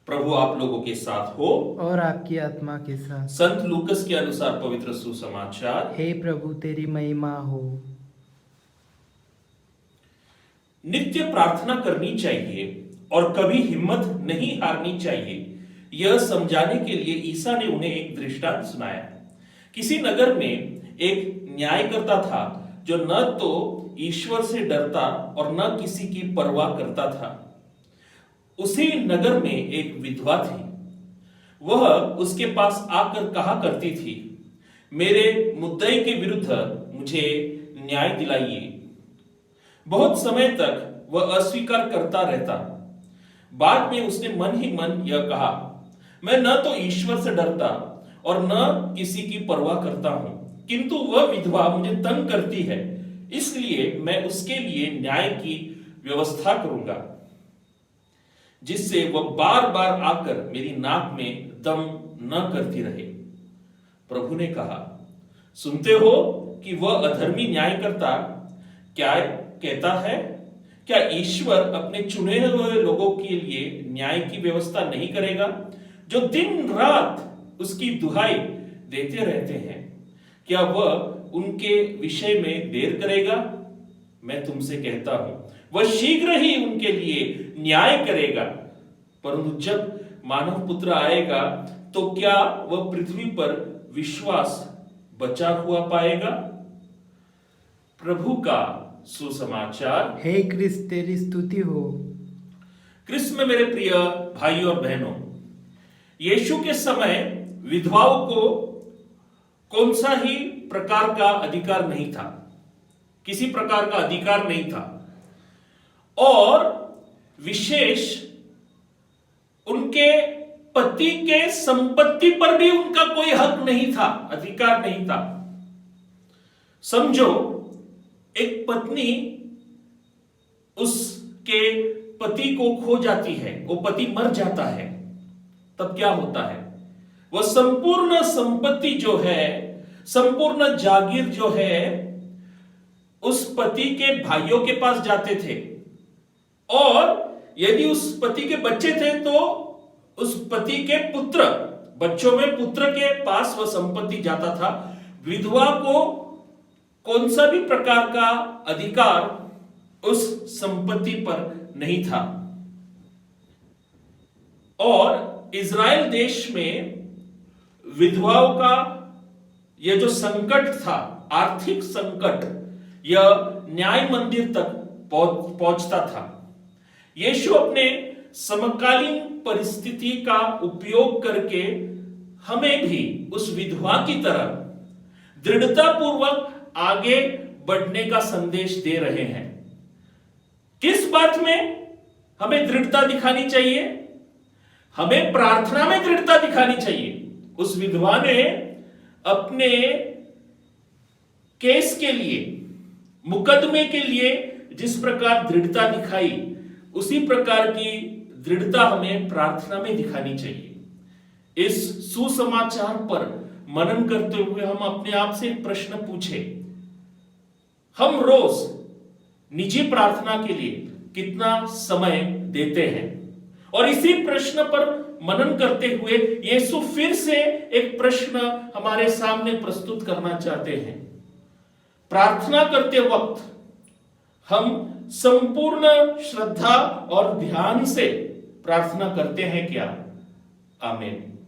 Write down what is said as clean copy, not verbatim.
प्रभु आप लोगों के साथ हो और आपकी आत्मा के साथ। संत लूकस के अनुसार पवित्र सुसमाचार। हे प्रभु तेरी महिमा हो। नित्य प्रार्थना करनी चाहिए और कभी हिम्मत नहीं हारनी चाहिए, यह समझाने के लिए ईसा ने उन्हें एक दृष्टांत सुनाया। किसी नगर में एक न्यायकर्ता था जो न तो ईश्वर से डरता और न किसी की परवाह करता था। उसी नगर में एक विधवा थी। वह उसके पास आकर कहा करती थी, मेरे मुद्दई के विरुद्ध मुझे न्याय दिलाइए। बहुत समय तक वह अस्वीकार करता रहता। बाद में उसने मन ही मन यह कहा, मैं न तो ईश्वर से डरता और न किसी की परवाह करता हूं, किंतु वह विधवा मुझे तंग करती है, इसलिए मैं उसके लिए न्याय की व्यवस्था करूंगा, जिससे वह बार बार आकर मेरी नाक में दम न करती रहे। प्रभु ने कहा, सुनते हो कि वह अधर्मी न्यायकर्ता क्या कहता है? क्या ईश्वर अपने चुने हुए लोगों के लिए न्याय की व्यवस्था नहीं करेगा, जो दिन रात उसकी दुहाई देते रहते हैं? क्या वह उनके विषय में देर करेगा? मैं तुमसे कहता हूं, वह शीघ्र ही उनके लिए न्याय करेगा। परंतु जब मानव पुत्र आएगा तो क्या वह पृथ्वी पर विश्वास बचा हुआ पाएगा? प्रभु का सुसमाचार। हे क्रिस्त तेरी स्तुति हो। क्रिस्त में मेरे प्रिय भाई और बहनों, यीशु के समय विधवाओं को कौन सा ही प्रकार का अधिकार नहीं था, किसी प्रकार का अधिकार नहीं था, और विशेष उनके पति के संपत्ति पर भी उनका कोई हक नहीं था, अधिकार नहीं था। समझो, एक पत्नी उसके पति को खो जाती है, वो पति मर जाता है, तब क्या होता है? वह संपूर्ण संपत्ति जो है, संपूर्ण जागीर जो है, उस पति के भाइयों के पास जाते थे, और यदि उस पति के बच्चे थे तो उस पति के पुत्र, बच्चों में पुत्र के पास वह संपत्ति जाता था। विधवा को कौन सा भी प्रकार का अधिकार उस संपत्ति पर नहीं था। और इज़राइल देश में विधवाओं का यह जो संकट था, आर्थिक संकट, यह न्याय मंदिर तक पहुंचता था। यीशु अपने समकालीन परिस्थिति का उपयोग करके हमें भी उस विधवा की तरह दृढ़तापूर्वक आगे बढ़ने का संदेश दे रहे हैं। किस बात में हमें दृढ़ता दिखानी चाहिए? हमें प्रार्थना में दृढ़ता दिखानी चाहिए। उस विधवा ने अपने केस के लिए, मुकदमे के लिए जिस प्रकार दृढ़ता दिखाई, उसी प्रकार की दृढ़ता हमें प्रार्थना में दिखानी चाहिए। इस सुसमाचार पर मनन करते हुए हम अपने आप से एक प्रश्न पूछे, हम रोज निजी प्रार्थना के लिए कितना समय देते हैं? और इसी प्रश्न पर मनन करते हुए यीशु फिर से एक प्रश्न हमारे सामने प्रस्तुत करना चाहते हैं। प्रार्थना करते वक्त हम संपूर्ण श्रद्धा और ध्यान से प्रार्थना करते हैं क्या? आमीन।